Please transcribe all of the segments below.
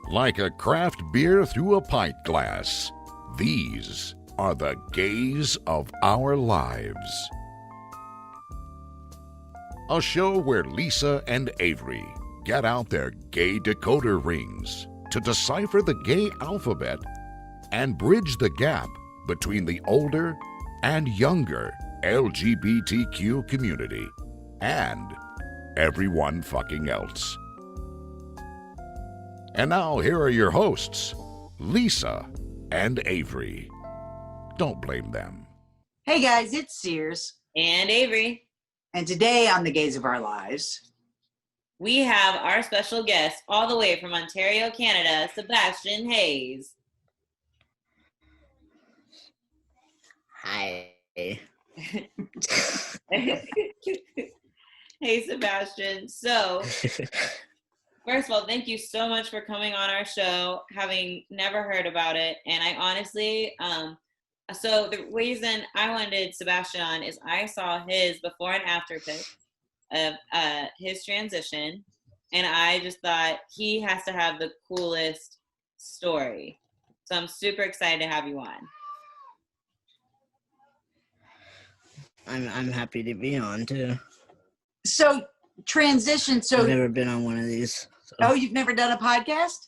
like a craft beer through a pint glass. These are the gays of our lives. A show where Lisa and Avery get out their gay decoder rings to decipher the gay alphabet and bridge the gap between the older and younger LGBTQ community and everyone fucking else. And now here are your hosts, Lisa and Avery. Don't blame them. Hey guys, it's Sears. And Avery. And today on The Gays of Our Lives, we have our special guest all the way from Ontario, Canada, Sebastian Hayes. Hi. Hey, Sebastian. So, first of all, thank you so much for coming on our show, having never heard about it. And I honestly, so the reason I wanted Sebastian on is I saw his before and after pic of his transition, and I just thought he has to have the coolest story. So I'm super excited to have you on. I'm happy to be on too. So transition. So I've never been on one of these. So. Oh, you've never done a podcast?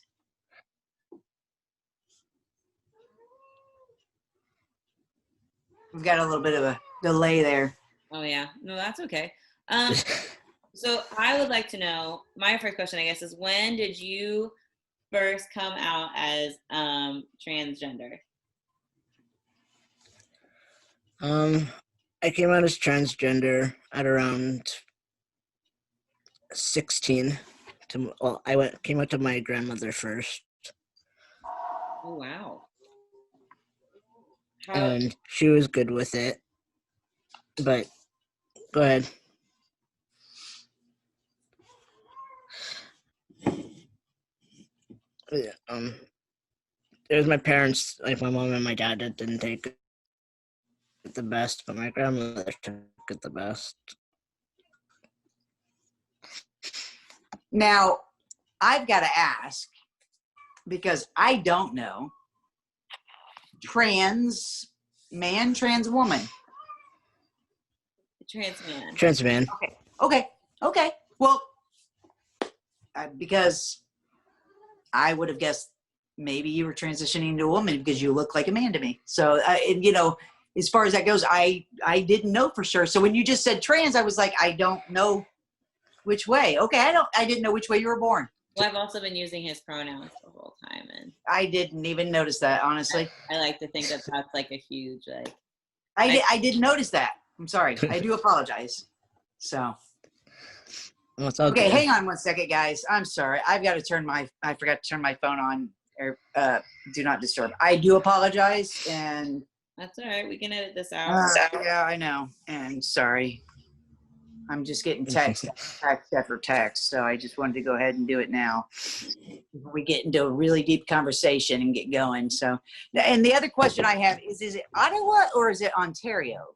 We've got a little bit of a delay there. Oh yeah, no, that's okay. So I would like to know, my first question, I guess, is when did you first come out as transgender? I came out as transgender at around 16. Came out to my grandmother first. Oh wow! And she was good with it. But go ahead. It was my parents, like my mom and my dad, that didn't take it the best, but my grandmother took it the best. Now, I've got to ask, because I don't know, trans man, trans woman? Trans man. Trans man. Okay. Well, because I would have guessed maybe you were transitioning to a woman because you look like a man to me. So, as far as that goes, I didn't know for sure. So when you just said trans, I was like, I don't know which way. Okay, I didn't know which way you were born. Well, I've also been using his pronouns the whole time, and I didn't even notice that, honestly. I like to think that that's like a huge like. I didn't notice that. I'm sorry. I do apologize. So. Well, it's okay. Okay, hang on one second, guys. I'm sorry. I forgot to turn my phone on or do not disturb. I do apologize, and that's all right. We can edit this out. Yeah, I know. And sorry. I'm just getting text after text, so I just wanted to go ahead and do it now. We get into a really deep conversation and get going. So, and the other question I have is it Ottawa or is it Ontario?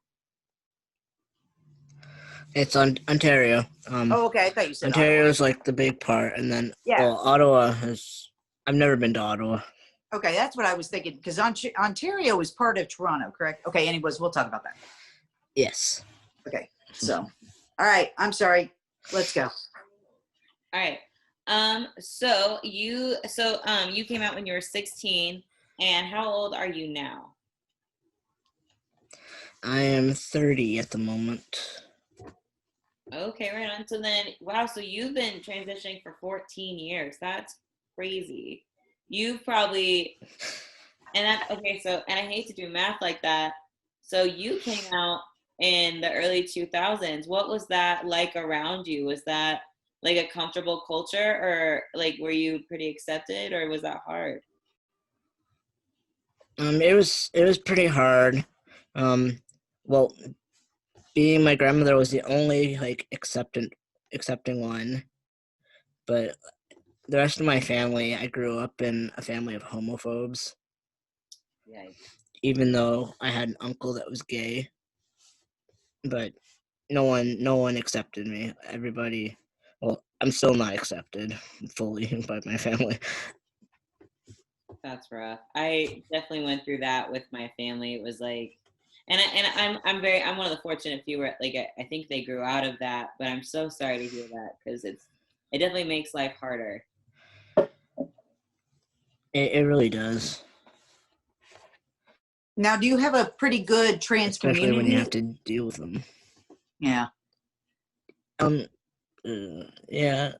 It's Ontario. Okay. I thought you said Ontario Ottawa. is like the big part, and then Ottawa is. I've never been to Ottawa. Okay, that's what I was thinking, because Ontario is part of Toronto, correct? Okay, anyways, we'll talk about that. Yes. Okay, so, all right, I'm sorry. Let's go. All right. So you came out when you were 16, and how old are you now? I am 30 at the moment. Okay, right on. So then, wow, so you've been transitioning for 14 years. That's crazy. You probably, and I hate to do math like that. So you came out in the early 2000s. What was that like around you? Was that like a comfortable culture, or like were you pretty accepted, or was that hard? It was pretty hard. Well, being my grandmother was the only like accepting one, but the rest of my family, I grew up in a family of homophobes. Yeah. Even though I had an uncle that was gay, but no one accepted me. Everybody, well, I'm still not accepted fully by my family. That's rough. I definitely went through that with my family. It was like, I'm one of the fortunate few where like I think they grew out of that, but I'm so sorry to hear that because it definitely makes life harder. It really does, Now, do you have a pretty good trans especially when you community? have to deal with them. Yeah. Yeah.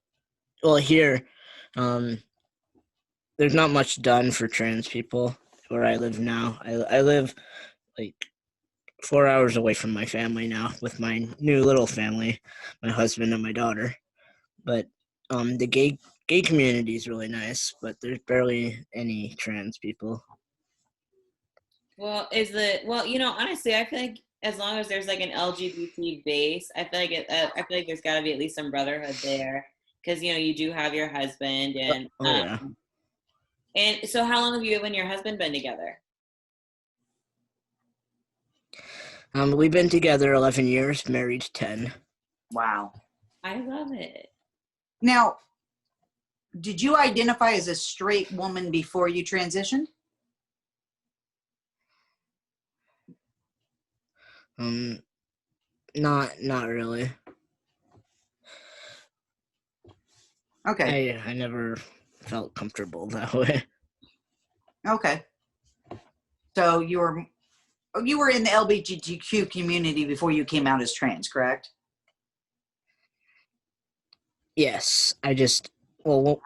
Well, here, there's not much done for trans people where I live now. I live like 4 hours away from my family now with my new little family, my husband and my daughter. But the gay community is really nice, but there's barely any trans people. Well, honestly, I feel like as long as there's like an LGBT base, I feel like there's got to be at least some brotherhood there because you do have your husband Oh yeah. and so how long have you and your husband been together? We've been together 11 years, married 10. Wow. I love it. Now, did you identify as a straight woman before you transitioned? Not really. Okay. I never felt comfortable that way. Okay. So you were in the LGBTQ community before you came out as trans, correct? Yes, well,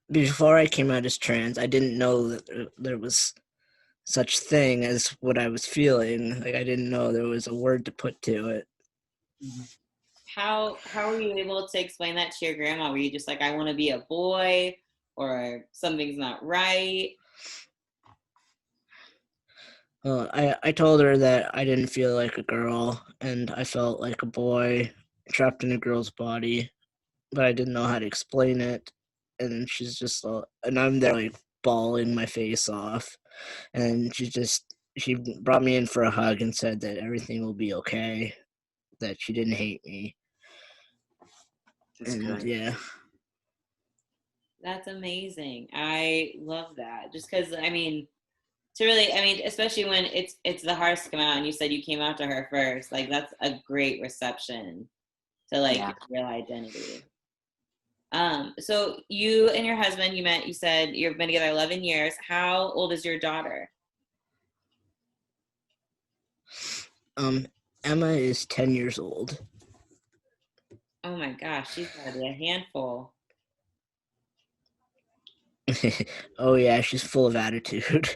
before I came out as trans, I didn't know that there was such thing as what I was feeling. Like I didn't know there was a word to put to it. How were you able to explain that to your grandma? Were you just like, I want to be a boy, or something's not right? I told her that I didn't feel like a girl and I felt like a boy trapped in a girl's body, but I didn't know how to explain it. And she's just, and I'm there like bawling my face off. And she brought me in for a hug and said that everything will be okay, that she didn't hate me. That's And good. yeah. That's amazing. I love that. Just because especially when it's the hardest to come out, and you said you came out to her first. Like that's a great reception to like Yeah. your real identity. So you and your husband, you said you've been together 11 years. How old is your daughter? Emma is 10 years old. Oh my gosh, she's gotta be a handful. Oh yeah, she's full of attitude.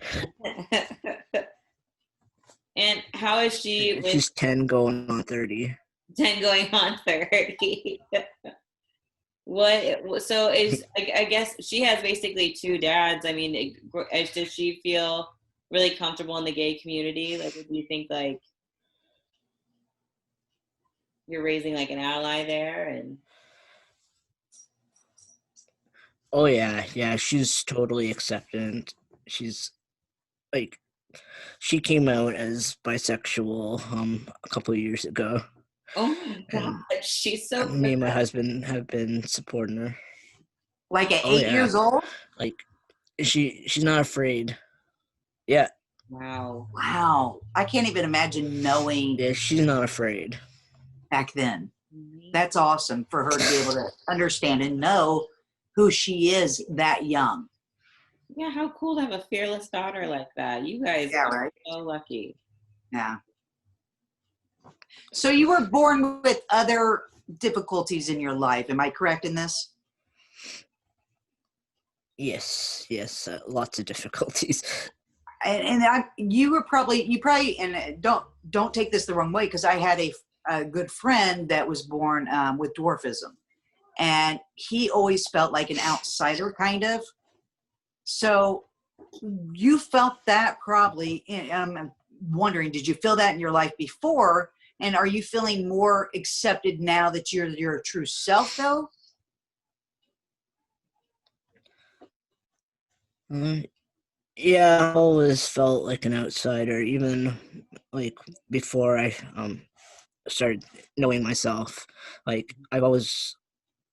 And how is she with She's 10 going on 30. 10 going on 30? So I guess she has basically two dads. I mean, does she feel really comfortable in the gay community? Like, do you think like you're raising like an ally there? And Oh yeah, she's totally acceptant. She's like, she came out as bisexual a couple of years ago, oh my god, and she's so me and my husband have been supporting her. Like at Oh 8 yeah, years old? like she's not afraid. Yeah, wow. Wow. I can't even imagine knowing yeah, she's not afraid. back then. That's awesome for her to be able to understand and know who she is that young. Yeah, how cool to have a fearless daughter like that. You guys Yeah, are right. so lucky. Yeah. So you were born with other difficulties in your life. Am I correct in this? Yes, lots of difficulties. And you probably, and don't take this the wrong way, because I had a good friend that was born with dwarfism, and he always felt like an outsider, kind of. So you felt that probably. I'm wondering, did you feel that in your life before? And are you feeling more accepted now that you're your true self, though? Yeah, I always felt like an outsider, even like before I started knowing myself. Like I've always,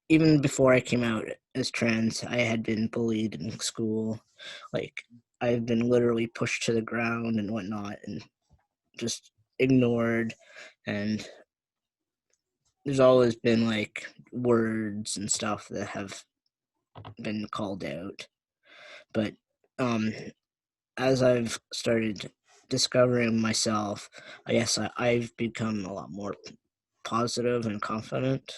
even before I came out as trans, I had been bullied in school. Like I've been literally pushed to the ground and whatnot and just ignored. And there's always been like words and stuff that have been called out. But as I've started discovering myself, I guess I've become a lot more positive and confident.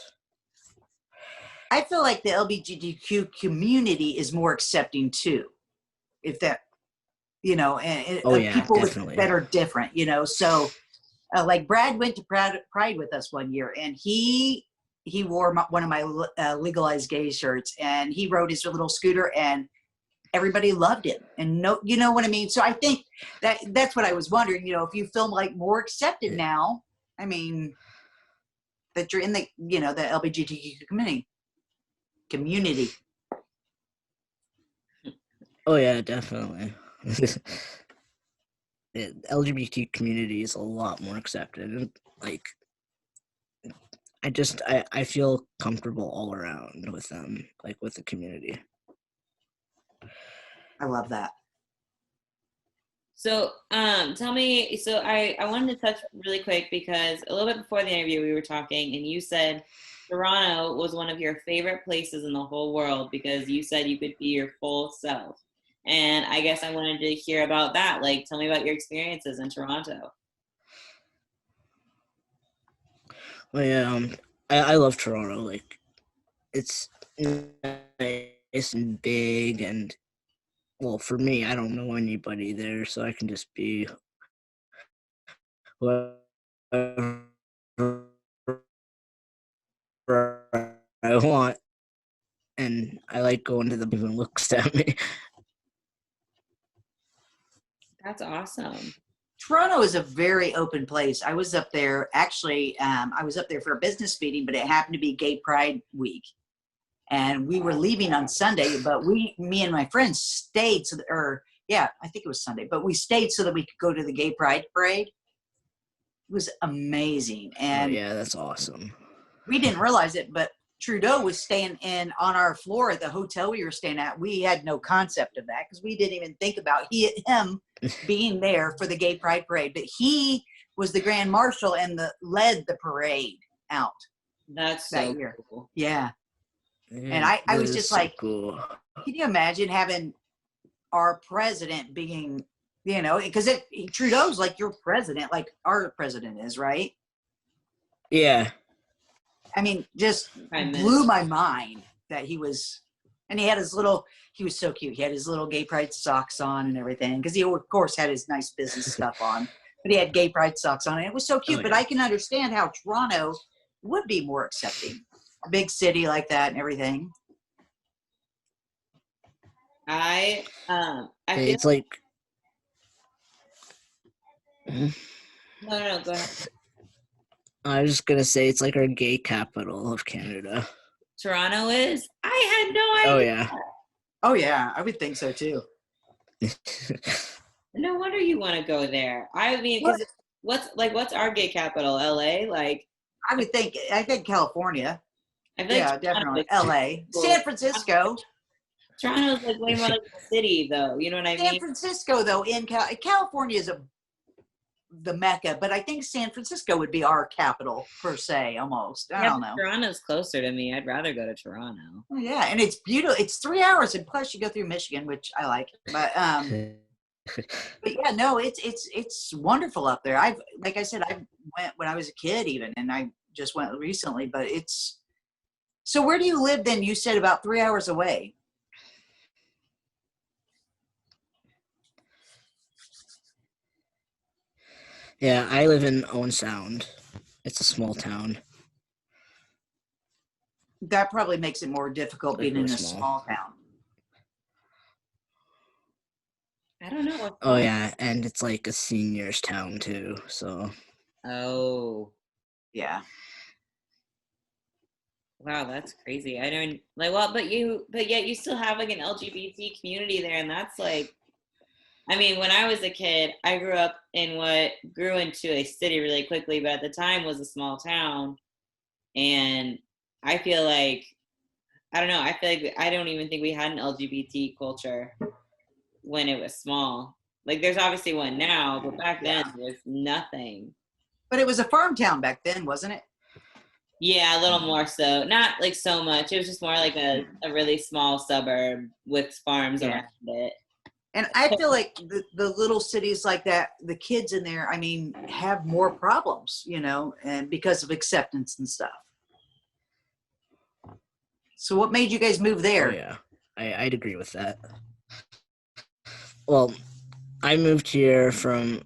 I feel like the LGBTQ community is more accepting too. If that, and Oh of yeah, people definitely. that are different, So, like Brad went to Pride with us one year, and he wore one of my legalized gay shirts, and he rode his little scooter, and everybody loved him. And no, you know what I mean? So I think that's what I was wondering, if you feel like more accepted now, I mean, that you're in the, the LGBTQ community. Oh yeah, definitely. The LGBT community is a lot more accepted. And, like, I feel comfortable all around with them, like with the community. I love that. So tell me, so I wanted to touch really quick because a little bit before the interview we were talking and you said Toronto was one of your favorite places in the whole world because you said you could be your full self. And I guess I wanted to hear about that. Like, tell me about your experiences in Toronto. Well, yeah, I love Toronto. Like, it's nice and big, and well, for me, I don't know anybody there, so I can just be whoever I want, and I like going to the even looks at me. That's awesome. Toronto is a very open place. I was up there, actually, I was up there for a business meeting, but it happened to be Gay Pride Week. And we were leaving on Sunday, but me and my friends stayed, I think it was Sunday, but we stayed so that we could go to the Gay Pride Parade. It was amazing. And yeah, that's awesome. We didn't realize it, but Trudeau was staying on our floor at the hotel we were staying at. We had no concept of that because we didn't even think about him being there for the Gay Pride Parade. But he was the Grand Marshal and led the parade out. That's that so year. Cool. Yeah. Yeah, And I was just so like, cool. Can you imagine having our president being, because Trudeau's like your president, like our president is, right? Yeah. I mean, just blew my mind that he was, and he was so cute. He had his little Gay Pride socks on and everything, because he, of course, had his nice business stuff on, but he had Gay Pride socks on, and it was so cute. But I can understand how Toronto would be more accepting, a big city like that and everything. I feel it's like no, go ahead. I was just gonna say it's like our gay capital of Canada. Toronto is? I had no idea. Oh yeah. Oh yeah, I would think so too. No wonder you want to go there. I mean, because what's our gay capital? LA? Like, I think California. I feel Yeah, like definitely. LA. San Francisco. Toronto's like way more like a city, though. You know what I mean? San Francisco, though, in California is the Mecca, but I think San Francisco would be our capital per se, almost. I don't know. Toronto's closer to me. I'd rather go to Toronto. Oh, yeah, and it's beautiful. It's 3 hours, and plus you go through Michigan, which I like. But but yeah, no, it's wonderful up there. Like I said, I went when I was a kid, even, and I just went recently. But it's so. Where do you live then? You said about 3 hours away. Yeah, I live in Owen Sound. It's a small town. That probably makes it more difficult being in a small town. I don't know. Oh yeah, and it's like a seniors town too, so. Oh. Yeah. Wow, that's crazy. I don't like but yet you still have like an LGBT community there, and that's like, I mean, when I was a kid, I grew up in what grew into a city really quickly, but at the time was a small town. And I feel like, I don't know, I feel like I don't even think we had an LGBT culture when it was small. Like there's obviously one now, but back then there was nothing. But it was a farm town back then, wasn't it? Yeah, a little more so. Not like so much. It was just more like a really small suburb with farms around it. And I feel like the little cities like that, the kids in there, I mean, have more problems, you know, and because of acceptance and stuff. So what made you guys move there? Oh yeah, I'd agree with that. Well, I moved here from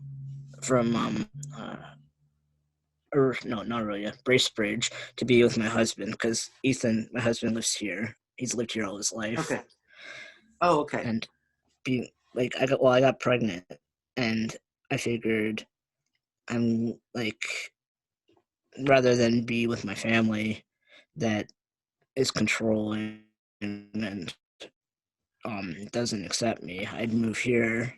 or no, not really, Bracebridge, to be with my husband because Ethan, my husband, lives here. He's lived here all his life. Okay. Oh, okay. And being like, I got pregnant, and I figured I'm like, rather than be with my family that is controlling and doesn't accept me, I'd move here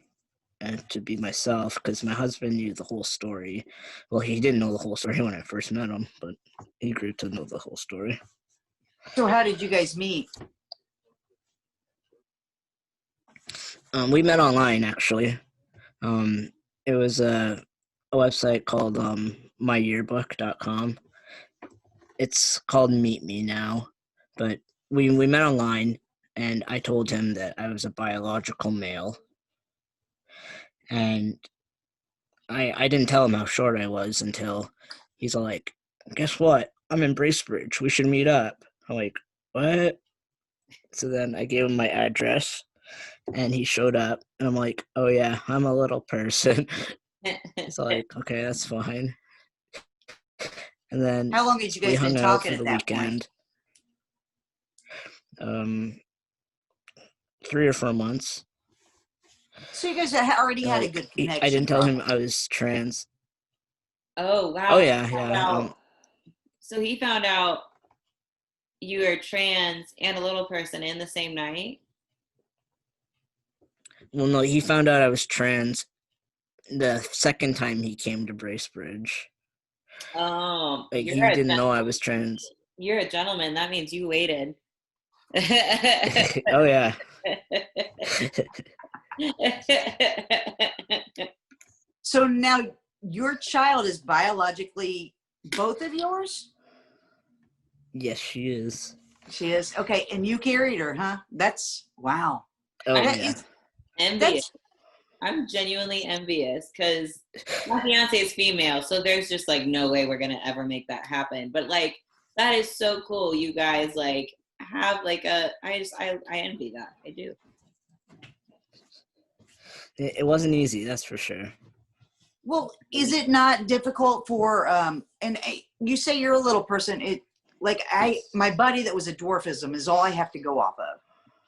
and to be myself because my husband knew the whole story. Well, he didn't know the whole story when I first met him, but he grew to know the whole story. So how did you guys meet? We met online, actually. It was a website called myyearbook.com. It's called Meet Me now, but we met online, and I told him that I was a biological male. And I didn't tell him how short I was until he's all like, guess what? I'm in Bracebridge. We should meet up. I'm like, what? So then I gave him my address, and he showed up, and I'm like, oh yeah, I'm a little person. So like, okay, that's fine. And then How long had you guys been talking at that point? 3 or 4 months. So you guys already had a good connection. I didn't tell him I was trans. Oh wow. Oh yeah. So he found out you were trans and a little person in the same night? Well, no, he found out I was trans the second time he came to Bracebridge. Oh, like he didn't know I was trans. You're a gentleman. That means you waited. Oh yeah. So now your child is biologically both of yours? Yes, she is. She is. Okay, and you carried her, huh? That's wow. Oh that yeah. is envious. I'm genuinely envious because my fiance is female, so there's just like no way we're gonna ever make that happen. But like that is so cool. You guys like have like I envy that. I do. It wasn't easy, that's for sure. Well, is it not difficult for and you say you're a little person, my buddy that was a dwarfism is all I have to go off of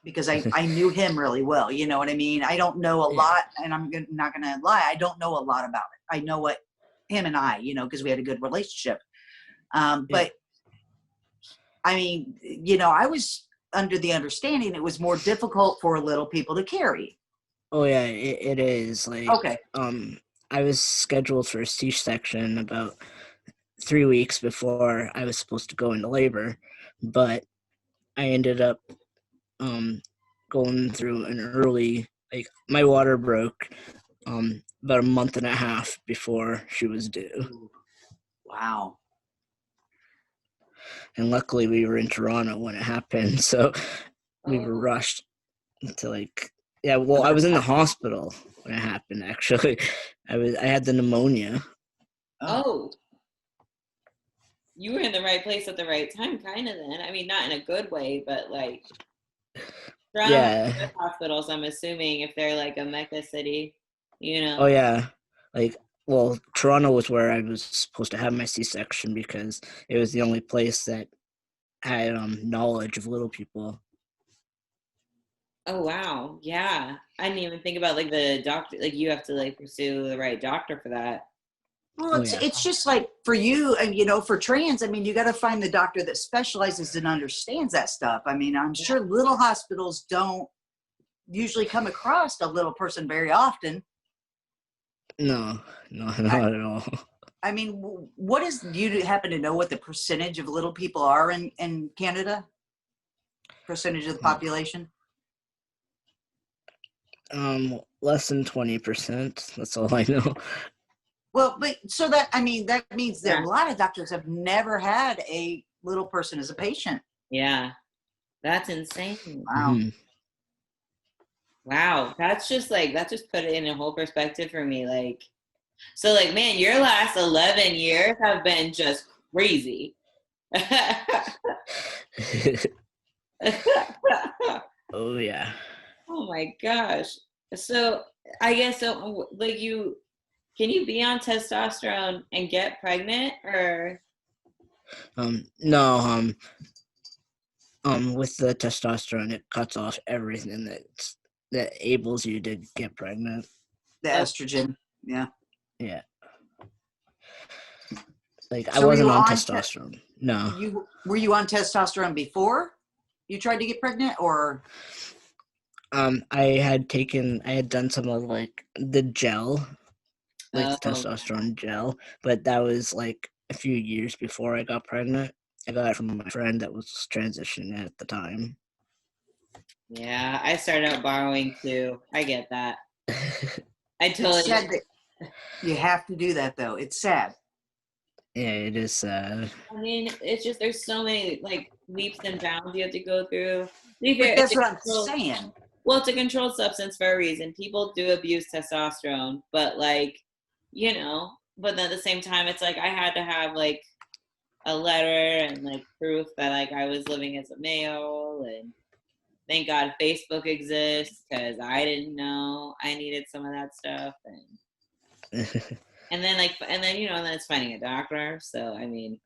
because I knew him really well, you know what I mean? I don't know a lot, and I'm not going to lie, I don't know a lot about it. I know what him and I, you know, because we had a good relationship. But I mean, you know, I was under the understanding it was more difficult for little people to carry. Oh yeah, it is. Like, okay. I was scheduled for a C-section about 3 weeks before I was supposed to go into labor, but I ended up going through an early, like my water broke about a month and a half before she was due. Wow. And luckily we were in Toronto when it happened, so we were rushed to like, yeah, well, I was in the hospital when it happened, actually. I had the pneumonia. Oh. You were in the right place at the right time, kind of then. I mean, not in a good way, but like, yeah. Hospitals, I'm assuming, if they're like a mecca city, you know. Oh yeah, like, well, Toronto was where I was supposed to have my C-section because it was the only place that had knowledge of little people. Oh wow, yeah. I didn't even think about like the doctor. Like you have to like pursue the right doctor for that. Well, it's just like for you, and you know, for trans, I mean, you got to find the doctor that specializes and understands that stuff. I mean, I'm sure little hospitals don't usually come across a little person very often. No, not at all. I mean, do you happen to know what the percentage of little people are in Canada? Percentage of the population? Less than 20%. That's all I know. Well, but so that, I mean, that means that Yeah. a lot of doctors have never had a little person as a patient. Yeah. That's insane. Wow. Mhm. Wow. That's just like, that just put it in a whole perspective for me. Like, so like, man, your last 11 years have been just crazy. Oh yeah. Oh my gosh. So I guess so like can you be on testosterone and get pregnant or No. With the testosterone, it cuts off everything that enables you to get pregnant. The Oh. estrogen. Yeah. Yeah. Like I So were you wasn't on on testosterone. No. were you on testosterone before you tried to get pregnant, or? I had done some of like the gel, like the oh testosterone gel, but that was like a few years before I got pregnant. I got it from my friend that was transitioning at the time. yeah, I started out borrowing too. I get that. I It's totally sad that you have to do that, though. It's sad. Yeah, it is sad. I mean, it's just there's so many like leaps and bounds you have to go through. To be But fair, that's what I'm saying. well, it's a controlled substance for a reason. People do abuse testosterone, but like, but then at the same time, it's like I had to have like a letter and like proof that like I was living as a male, and thank God Facebook exists because I didn't know I needed some of that stuff, and then and then it's finding a doctor. So I mean,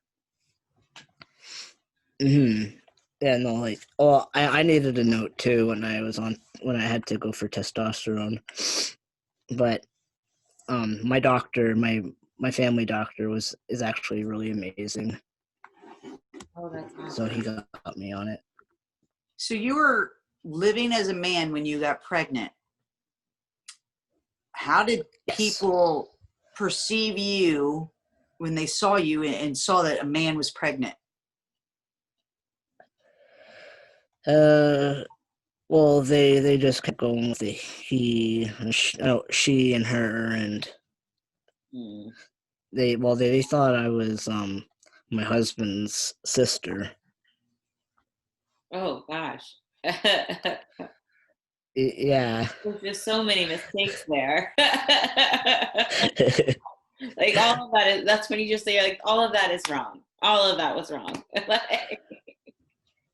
Yeah, no, like, oh, I needed a note too when I had to go for testosterone, but my doctor, my family doctor is actually really amazing, oh, that's so awesome. he got me on it. So you were living as a man when you got pregnant. How did Yes. people perceive you when they saw you and saw that a man was pregnant? Well, they just kept going with the she and her, and Hmm. they thought I was my husband's sister. Oh gosh. Yeah. There's just so many mistakes there. Like all of that that's when you just say like all of that is wrong. All of that was wrong. Like,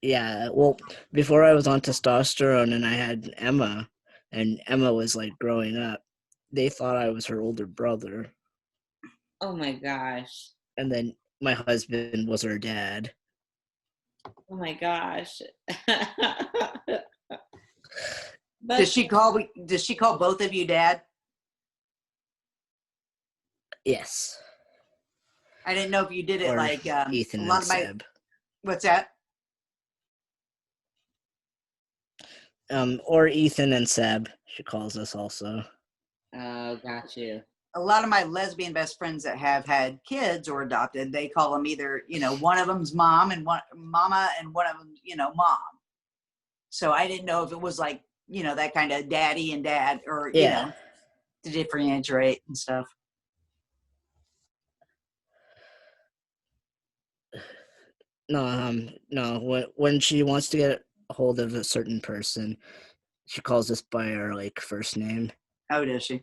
Yeah, well, before I was on testosterone and I had Emma, and Emma was like growing up, they thought I was her older brother, oh my gosh. and then my husband was her dad. Oh my gosh. Does she call both of you dad? Yes. I didn't know if you did it Or like Ethan a lot and of my. Seb. What's that? Or Ethan and Seb, she calls us also. Oh, got you. A lot of my lesbian best friends that have had kids or adopted, they call them either, one of them's mom and one mama and one of them, mom. So I didn't know if it was like, that kind of daddy and dad, or, Yeah. to differentiate and stuff. No. When she wants to get a hold of a certain person, she calls us by our like first name. Oh, does she?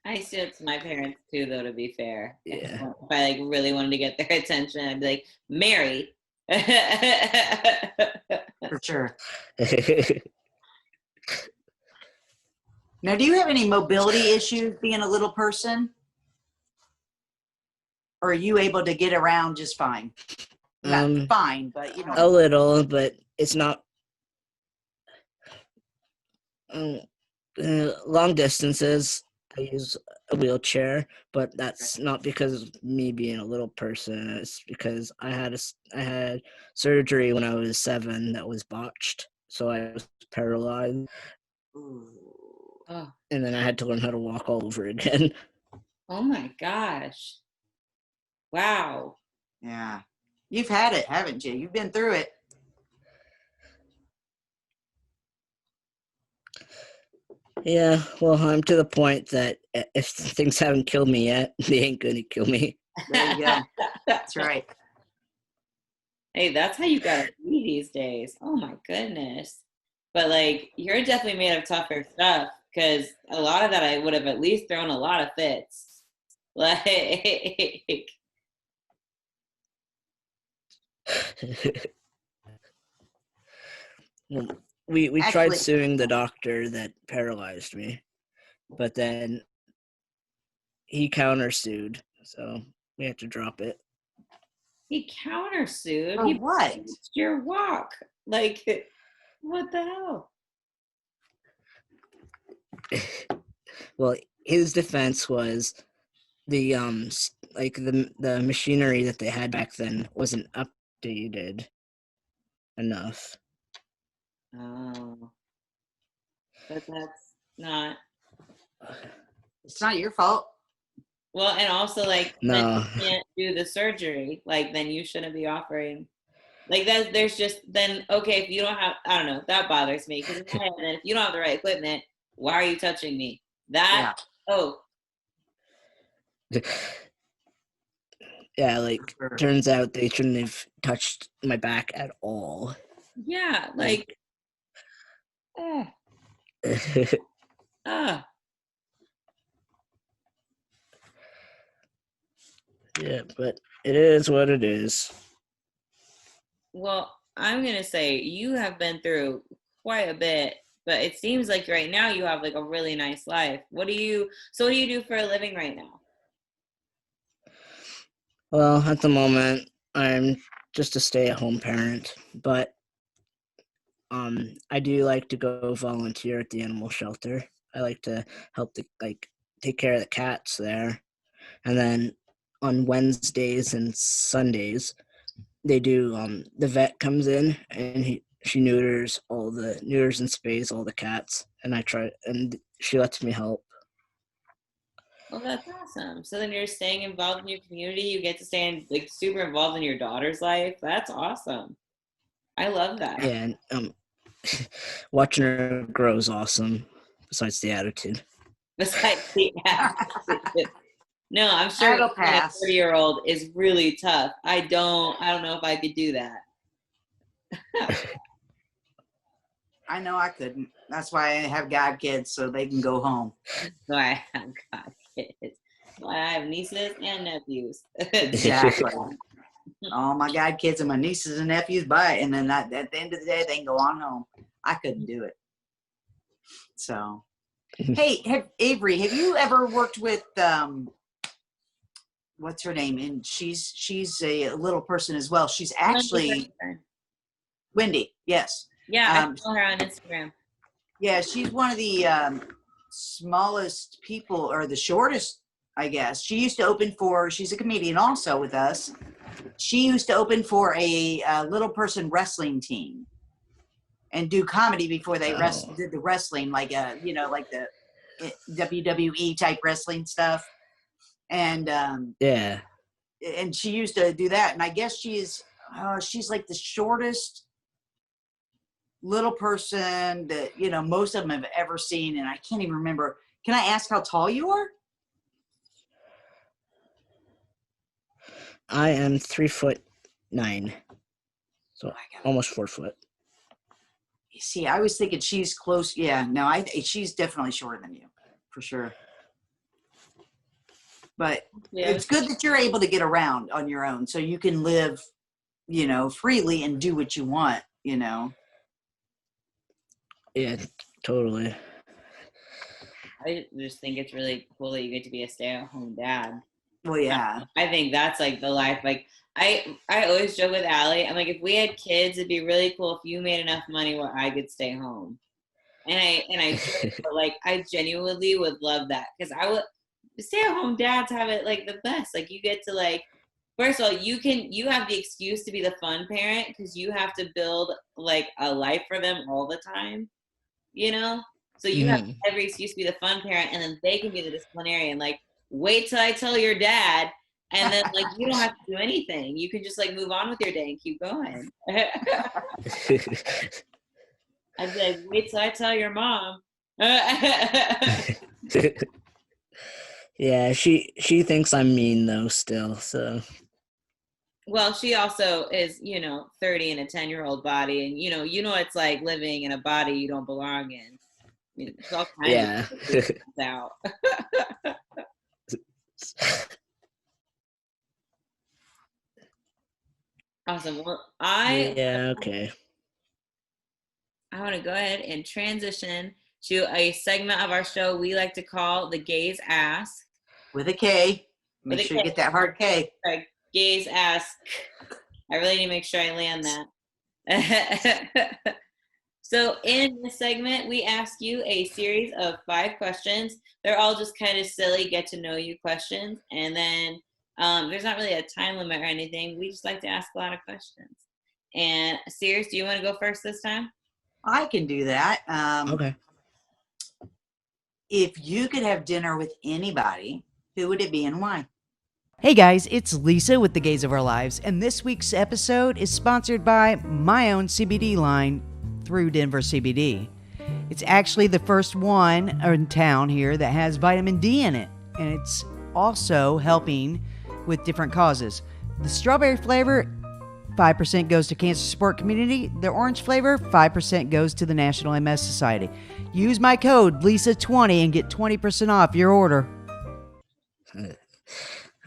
I used to do it to my parents too, though, to be fair. Yeah. If I like really wanted to get their attention, I'd be like, Mary. For sure. Now, do you have any mobility issues being a little person? Or are you able to get around just fine? Not fine, but a little, but it's not long distances. I use a wheelchair, but that's not because of me being a little person. It's because I had surgery when I was 7 that was botched, so I was paralyzed. Oh. And then I had to learn how to walk all over again. Oh my gosh. Wow. Yeah. You've had it, haven't you? You've been through it. Yeah, well, I'm to the point that if things haven't killed me yet, they ain't gonna kill me. There you go. That's right. Hey, that's how you gotta be these days. Oh my goodness. But like, you're definitely made of tougher stuff because a lot of that I would have at least thrown a lot of fits. Like, Well, we tried Actually, suing the doctor that paralyzed me, but then he countersued, so we had to drop it. he countersued. for He what? blocked your walk. Like, what the hell? Well, his defense was the like the machinery that they had back then wasn't updated enough. Oh, but that's not. It's not your fault. Well, and also like then No. you can't do the surgery. Like then you shouldn't be offering. Like that. There's just then okay if you don't have. I don't know. That bothers me because in my head, then if you don't have the right equipment, why are you touching me? That. Oh, Yeah, like For sure. turns out they shouldn't have touched my back at all. yeah. Like. Oh. Ah. Yeah, but it is what it is. Well, I'm gonna say you have been through quite a bit, but it seems like right now you have like a really nice life. What do you do for a living right now? Well, at the moment, I'm just a stay-at-home parent, but I do like to go volunteer at the animal shelter. I like to help take care of the cats there, and then on Wednesdays and Sundays, they do the vet comes in and she neuters and spays all the cats, and she lets me help. Well, that's awesome. So then you're staying involved in your community. You get to stay like super involved in your daughter's life. That's awesome. I love that. And watching her grow is awesome. Besides the attitude. Besides the attitude. No, I'm sure That'll being a pass. 30-year-old is really tough. I don't know if I could do that. I know I couldn't. That's why I have godkids so they can go home. So I have got kids. Well, I have nieces and nephews. Exactly. All my godkids and my nieces and nephews buy it, and then at the end of the day, they can go on home. I couldn't do it. So, hey, Avery, have you ever worked with what's her name? And she's a little person as well. She's actually Wendy. Yes. Yeah, I follow her on Instagram. Yeah, she's one of the smallest people, or the shortest, I guess. She's a comedian also with us. She used to open for a little person wrestling team and do comedy before they did the wrestling, like like the WWE type wrestling stuff. And Yeah. and she used to do that. And I guess she's like the shortest little person that most of them have ever seen, and I can't even remember. Can I ask how tall you are? I am 3'9", so almost 4 foot. You see, I was thinking she's close. Yeah, no, she's definitely shorter than you, for sure. But it's good that you're able to get around on your own, so you can live, freely and do what you want. Yeah, totally. I just think it's really cool that you get to be a stay-at-home dad. Well, yeah. I think that's like the life. Like I always joke with Allie. I'm like, if we had kids, it'd be really cool if you made enough money where I could stay home. And I joke, but like I genuinely would love that because I would. Stay-at-home dads have it like the best. Like you get to like, first of all, you have the excuse to be the fun parent because you have to build like a life for them all the time. So you have every excuse to be the fun parent, and then they can be the disciplinarian. Like, wait till I tell your dad, and then like you don't have to do anything. You can just like move on with your day and keep going. I'd be like, wait till I tell your mom, Yeah, she thinks I'm mean though still, so Well, she also is, 30 in a 10-year-old body, and you know it's like living in a body you don't belong in. It's all kinds yeah. of things out. Awesome. Well, Yeah, okay. I want to go ahead and transition to a segment of our show we like to call the Gays Ask. With a K. Make With a sure you K. get that hard K. Sorry, Gays Ask. I really need to make sure I land that. So in this segment, we ask you a series of 5 questions. They're all just kind of silly, get to know you questions. And then there's not really a time limit or anything. We just like to ask a lot of questions. And Sirius, do you want to go first this time? I can do that. Okay. If you could have dinner with anybody, who would it be and why? Hey guys, it's Lisa with The Gays of Our Lives, and this week's episode is sponsored by my own CBD line through Denver CBD. It's actually the first one in town here that has vitamin D in it, and it's also helping with different causes. The strawberry flavor, 5% goes to cancer support community. The orange flavor, 5% goes to the National MS Society. Use my code LISA20 and get 20% off your order.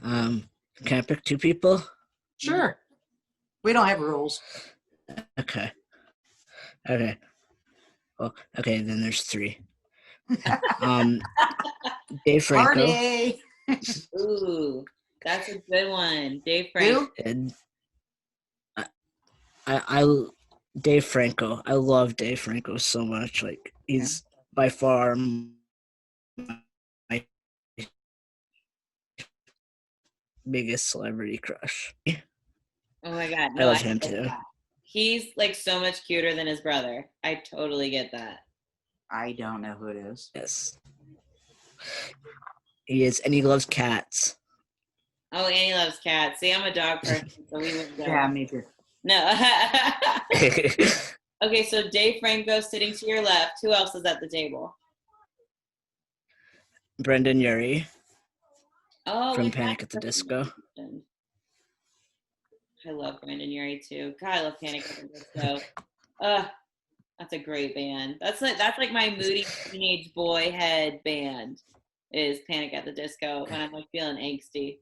Can I pick 2 people? Sure. We don't have rules. Okay. Well, okay, then there's 3. Dave Franco. Party. Ooh, that's a good one. Dave Franco. Who? And I Dave Franco. I love Dave Franco so much. Like he's by far my biggest celebrity crush. Oh my God. I love him too. He's like so much cuter than his brother. I totally get that. I don't know who it is. Yes. He is, and he loves cats. Oh, Annie loves cats. See, I'm a dog person, so we wouldn't go. Yeah, me too. No. Okay, so Dave Franco sitting to your left. Who else is at the table? Brendan Urie Oh, from we've Panic had at the Disco. I love Brendan Urie too. God, I love Panic at the Disco. That's a great band. That's like my moody teenage boy head band is Panic at the Disco when I'm like feeling angsty.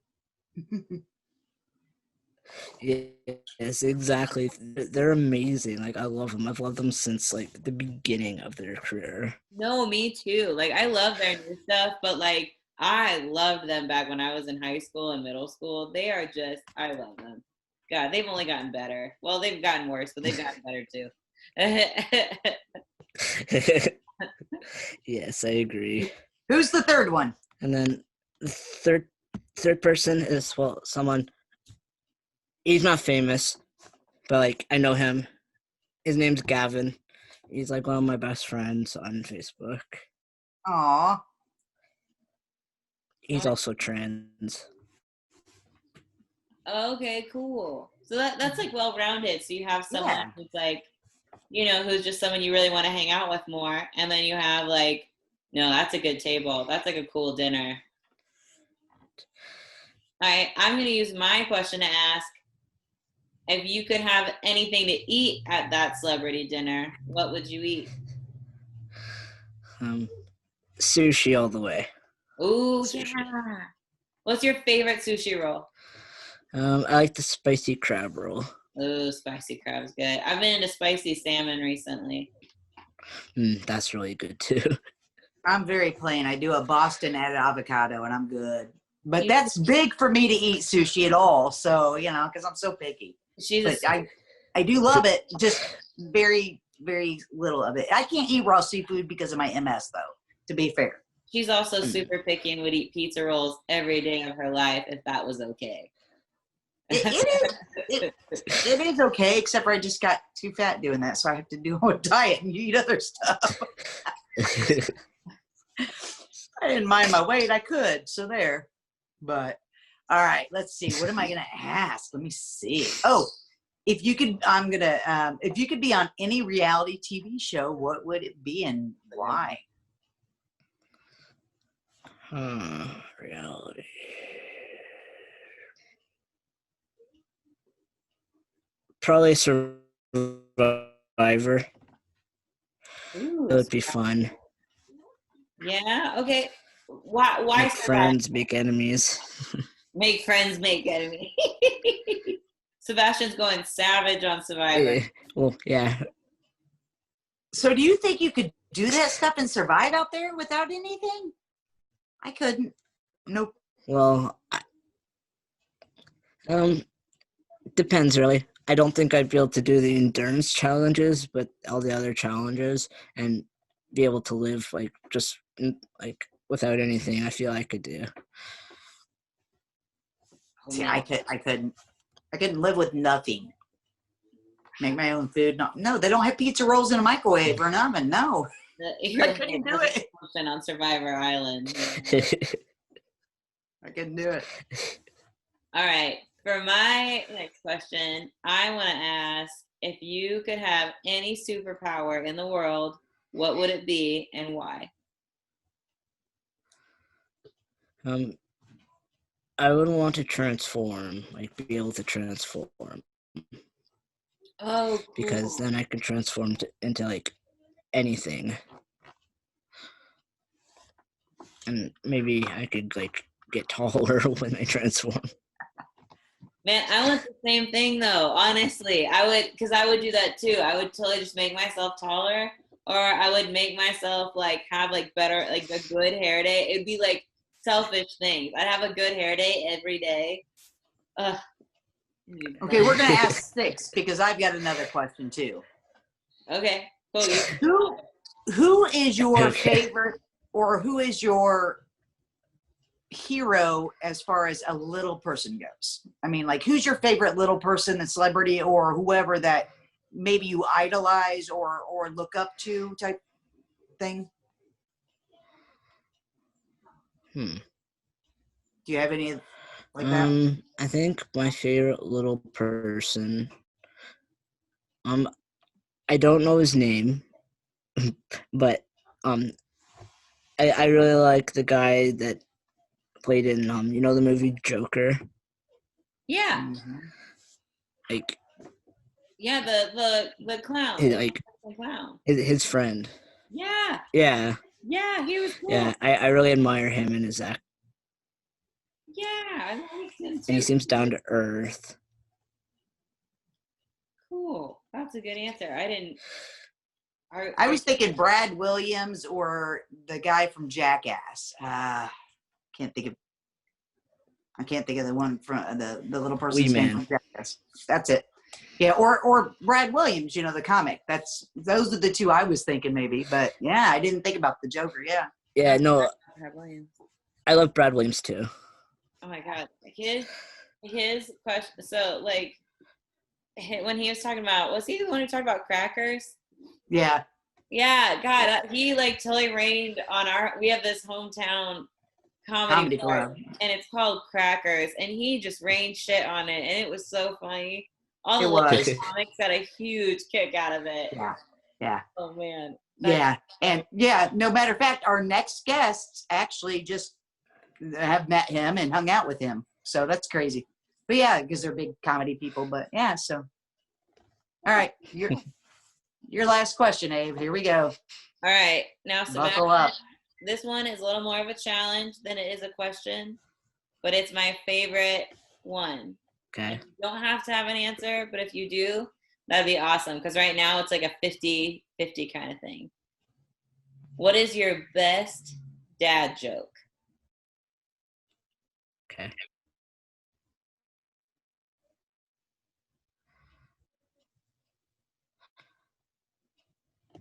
Yes, exactly. They're amazing. Like I love them. I've loved them since like the beginning of their career. No, me too. Like I love their new stuff, but like I loved them back when I was in high school and middle school. They are just, I love them. God, they've only gotten better. Well, they've gotten worse, but they've gotten better too. Yes, I agree. Who's the third one? And then the third person is someone. He's not famous, but like I know him. His name's Gavin. He's like one of my best friends on Facebook. Aw. He's also trans. Okay, cool. So that's like well-rounded. So you have someone who's like, who's just someone you really want to hang out with more. And then you have like, no, that's a good table. That's like a cool dinner. All right, I'm going to use my question to ask, if you could have anything to eat at that celebrity dinner, what would you eat? Sushi all the way. Ooh, Sushi. yeah. What's your favorite sushi roll? I like the spicy crab roll. Ooh, spicy crab's good. I've been into spicy salmon recently. That's really good too. I'm very plain. I do a Boston added avocado and I'm good. But that's big for me to eat sushi at all. So, because I'm so picky. I do love it. Just very, very little of it. I can't eat raw seafood because of my MS, though, to be fair. She's also super picky and would eat pizza rolls every day of her life if that was okay. It is okay, except for I just got too fat doing that, so I have to do a diet and eat other stuff. I didn't mind my weight. I could, so there. But all right, let's see. What am I gonna ask? Let me see. Oh, if you could, if you could be on any reality TV show, what would it be and why? Reality. Probably Survivor. Ooh, It would be fun. yeah. Okay. Why Make survive? friends, make enemies. Make friends, make enemies. Sebastian's going savage on Survivor. Well, yeah. So do you think you could do that stuff and survive out there without anything? I couldn't. Nope. Well, depends really. I don't think I'd be able to do the endurance challenges, but all the other challenges and be able to live like just like without anything. I feel I could do. See, I couldn't. I couldn't live with nothing. Make my own food. No, they don't have pizza rolls in a microwave or an oven. No. I couldn't do it. On Survivor Island. I couldn't do it. All right. For my next question, I want to ask if you could have any superpower in the world, what would it be and why? I would want to transform, like be able to transform. Oh, cool. Because then I could transform into like anything. And maybe I could like get taller when I transform. Man, I want the same thing though. Honestly, I would do that too. I would totally just make myself taller, or I would make myself like have like better, like a good hair day. It'd be like selfish things. I'd have a good hair day every day. Ugh. Okay, we're gonna ask 6 because I've got another question too. Okay, cool. Who is your favorite, or who is your hero as far as a little person goes? I mean, like, who's your favorite little person, a celebrity, or whoever that maybe you idolize or look up to type thing? Do you have any like that? I think my favorite little person. I don't know his name, but I really like the guy that played in you know the movie Joker. Yeah. Mm-hmm. Like Yeah, the clown. the Clown. His friend. Yeah. Yeah. Yeah, he was cool. Yeah, I really admire him and his act. Yeah, I like him too. And he seems down to earth. Cool. That's a good answer. I was thinking Brad Williams or the guy from Jackass. I can't think of the one from the little person's name from Jackass. That's it. Yeah, or Brad Williams, you know, the comic. Those are the two I was thinking maybe, but yeah, I didn't think about the Joker. Yeah. Yeah, no, Brad Williams. I love Brad Williams too. Oh my God, his question. So like, when he was talking about, was he the one who talked about crackers? Yeah. Yeah, God, he like totally rained on we have this hometown comedy club, and it's called Crackers, and he just rained shit on it, and it was so funny. All the little comics got a huge kick out of it. Yeah. Yeah. Oh man. Yeah. And yeah, no matter of fact, our next guests actually just have met him and hung out with him. So that's crazy. But yeah, because they're big comedy people. But yeah, so all right. Your last question, Abe. Here we go. All right. Now, Buckle up. This one is a little more of a challenge than it is a question, but it's my favorite one. Okay. You don't have to have an answer, but if you do, that'd be awesome. Because right now it's like a 50-50 kind of thing. What is your best dad joke? Okay.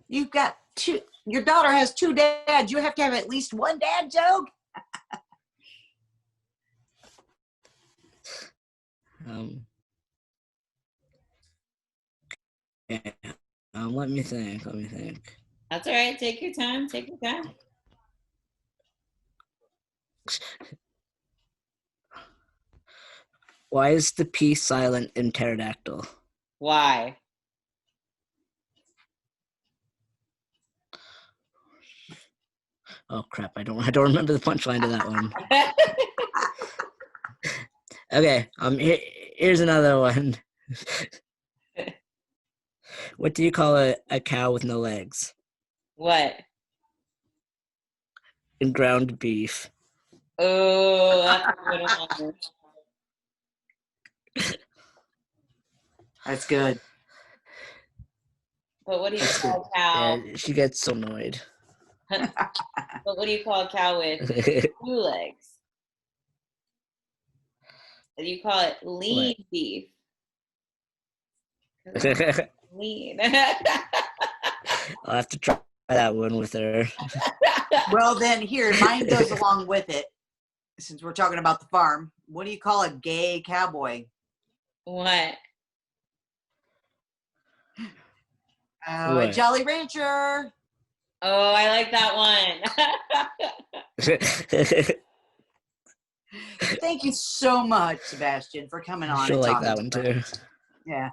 You've got two. Your daughter has 2 dads. You have to have at least one dad joke. Yeah. Let me think. That's all right. Take your time. Why is the P silent in pterodactyl? Why? Oh crap! I don't remember the punchline to that one. Okay. Here's another one. What do you call a cow with no legs? What? And ground beef. Oh, that's a good one. That's good. But what do you call a cow? Yeah, she gets so annoyed. But what do you call a cow with 2 legs? You call it lean beef. Lean. I'll have to try that one with her. Well, then here, mine goes along with it. Since we're talking about the farm, what do you call a gay cowboy? What? A What? Jolly Rancher. Oh, I like that one. Thank you so much, Sebastian, for coming on. She'll and like talking that to one us. too. Yeah,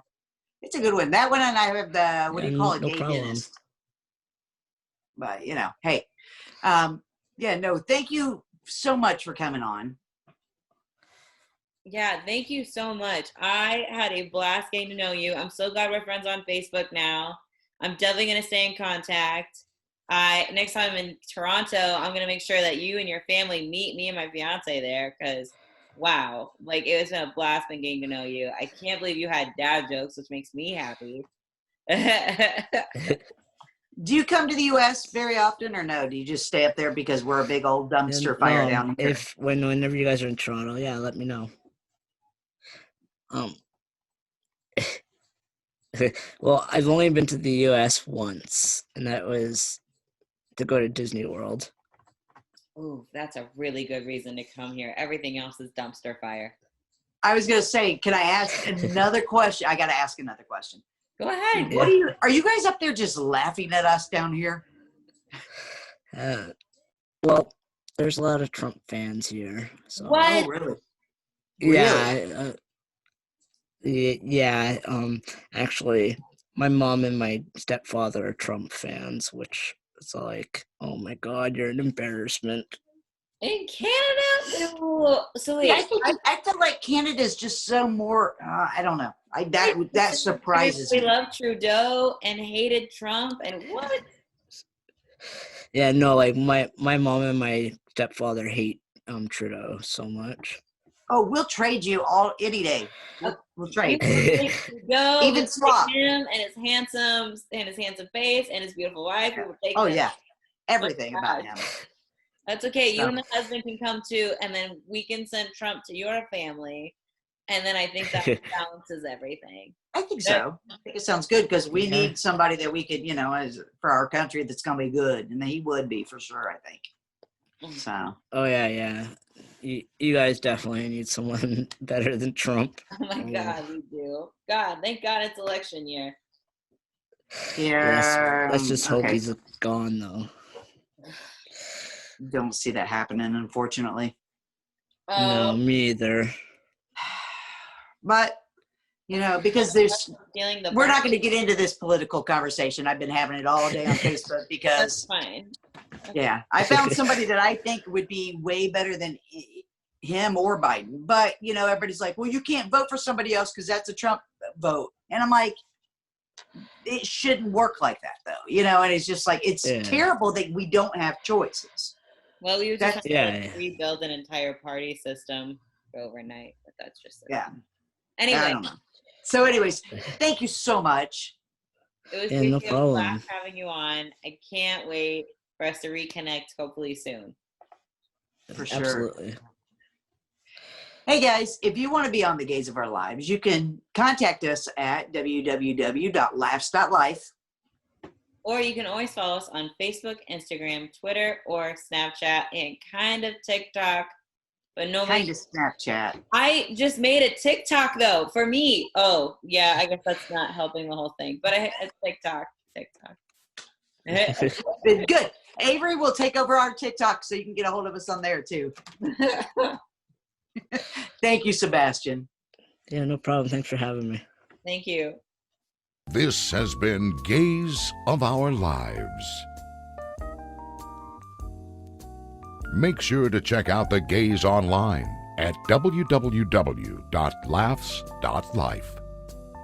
it's a good one. That one, and I have the what do you call it, No gay problem. dentist. But hey, yeah, no, thank you so much for coming on. Yeah, thank you so much. I had a blast getting to know you. I'm so glad we're friends on Facebook now. I'm definitely going to stay in contact. Next time I'm in Toronto, I'm going to make sure that you and your family meet me and my fiance there because, wow, like it was a blast been getting to know you. I can't believe you had dad jokes, which makes me happy. Do you come to the U.S. very often, or no? Do you just stay up there because we're a big old dumpster fire No, down here? whenever you guys are in Toronto, yeah, let me know. Well, I've only been to the U.S. once, and that was to go to Disney World. Ooh, that's a really good reason to come here. Everything else is dumpster fire. I was going to say, can I ask another question? I got to ask another question. Go ahead. What are you guys up there just laughing at us down here? Well, there's a lot of Trump fans here. So. What? Oh, really? Yeah. Yeah. Actually, my mom and my stepfather are Trump fans, which is like, oh my God, you're an embarrassment. In Canada? No. So wait, I feel like Canada's just so more. I don't know. That surprises we me. love Trudeau and hated Trump and what? Yeah, no, like my mom and my stepfather hate Trudeau so much. Oh, we'll trade you any day. We'll trade. Trudeau, Even we'll swap. take him and his handsome face and his beautiful wife. We will take Oh them. yeah, everything Oh, about gosh. him. That's okay. You So- and the husband can come too, and then we can send Trump to your family, and then I think that balances everything. I think so. I think it sounds good because we Yeah. need somebody that we could, as for our country that's going to be good, and he would be for sure. I think. So. Oh yeah. You guys definitely need someone better than Trump. Oh my God, we do. God, thank God it's election year. Yeah. Let's just hope okay. he's gone though. Don't see that happening, unfortunately. No, me either. But because we're not going to get into this political conversation. I've been having it all day on Facebook That's because fine. yeah, I found somebody that I think would be way better than him or Biden. But everybody's like, well, you can't vote for somebody else because that's a Trump vote, and I'm like, it shouldn't work like that though, and it's just like it's terrible that we don't have choices. Well, we would just have Yeah. to rebuild an entire party system overnight, but that's just it. Yeah. Anyway, I don't know. So, anyways, thank you so much. it was Yeah, great no to problem. having you on. I can't wait for us to reconnect hopefully soon. For sure. Absolutely. Hey guys, if you want to be on the Gaze of Our Lives, you can contact us at www.laughs.life. Or you can always follow us on Facebook, Instagram, Twitter, or Snapchat, and kind of TikTok. But nobody. Kind of Snapchat. I just made a TikTok though for me. Oh yeah, I guess that's not helping the whole thing. But it's TikTok. Good. Avery will take over our TikTok so you can get a hold of us on there too. Thank you, Sebastian. Yeah, no problem. Thanks for having me. Thank you. This has been Gaze of Our Lives. Make sure to check out the gays online at www.laughs.life.